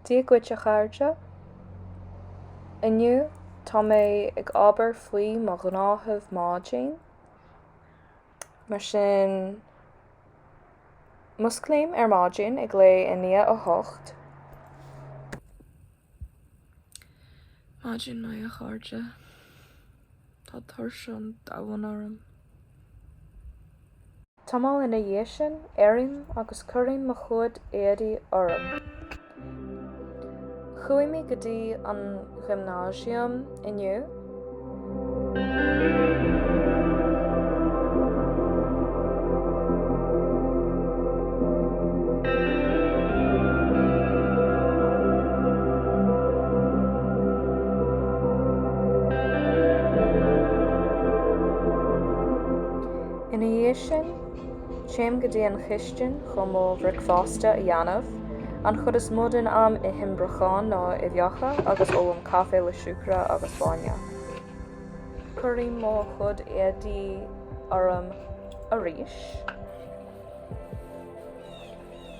Díaghuit a chairde. Inniu tá mé ag ábhar faoi mo Gnáthamh maidin. Mar sin musclaim ar maidin ag lé i 9:08. Maidin mai a chairde. Tá tuirseán dabhain orm. Támáil ina dhé sin, éirim agus cuireann mo chuid éadaí orm. Chuaimh go dtí an ghimnáisiúm inniu. Ina dhé sin, téim go dtí an chisteann chomh mó bhricfeasta a dhéanamh, an chud is modin am i himbracháin nó i bheocha agus ólam caifé le siúcra agus báine. Cuireann mo chud éadaí orm arís.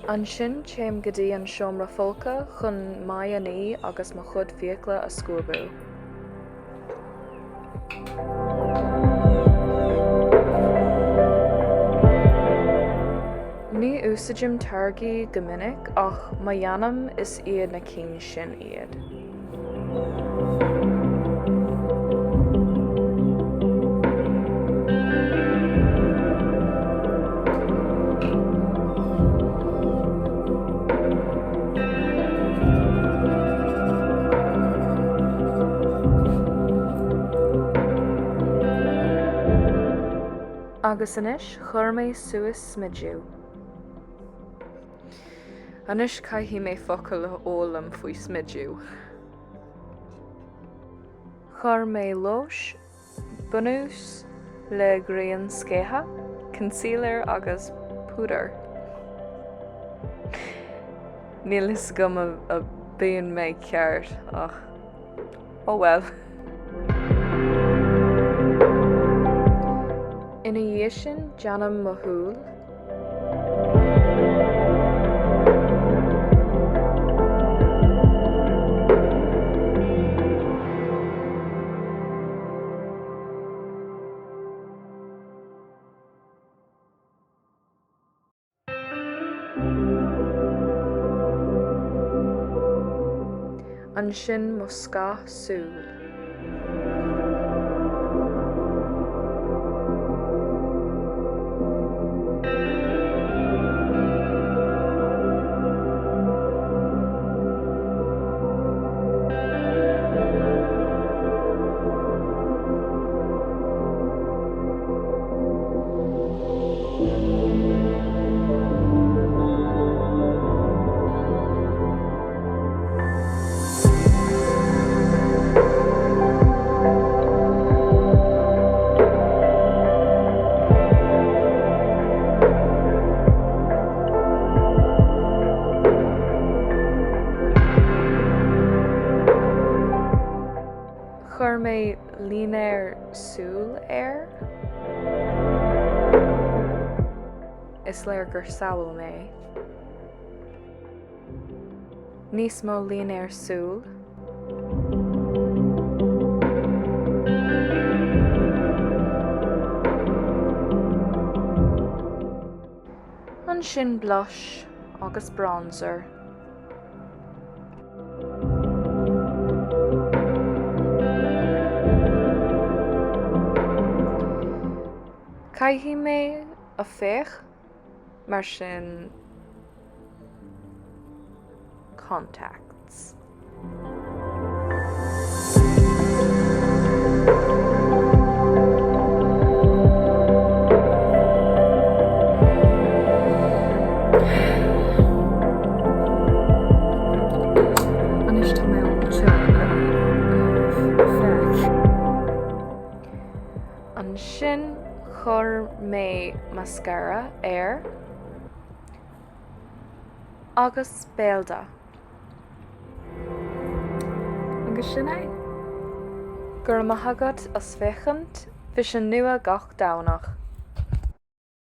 An sin téim go dtí an seomra folca chun maianaí agus mo chud fiacla a scúbú. Ní úsaidim targaí go minic ach má dhéanam is iad na cinn sin iad. Agus inis chuir mé suas smidiú. Anis caithfí mé focail ólam faoi smidiú. Chuir mé lois, bunús le graon scétha, concealer agus púdar. Níl is gom a bíonn mé ceart ach oh well. Ina dhé sin deanam mo thúil. An sin mo scáth súil. Chuir mé línéir súil air. Is léir gur samhail mé. Níos mó línéir súil. An sin blush agus bronzer. Caithfí mé a féach mar sin contacts. Anis tá mé óilte féach. An sin chuir mé mascara air agus béalda. Agus sin é. Gur maithagad as féchant bhí sin nua gach dánach.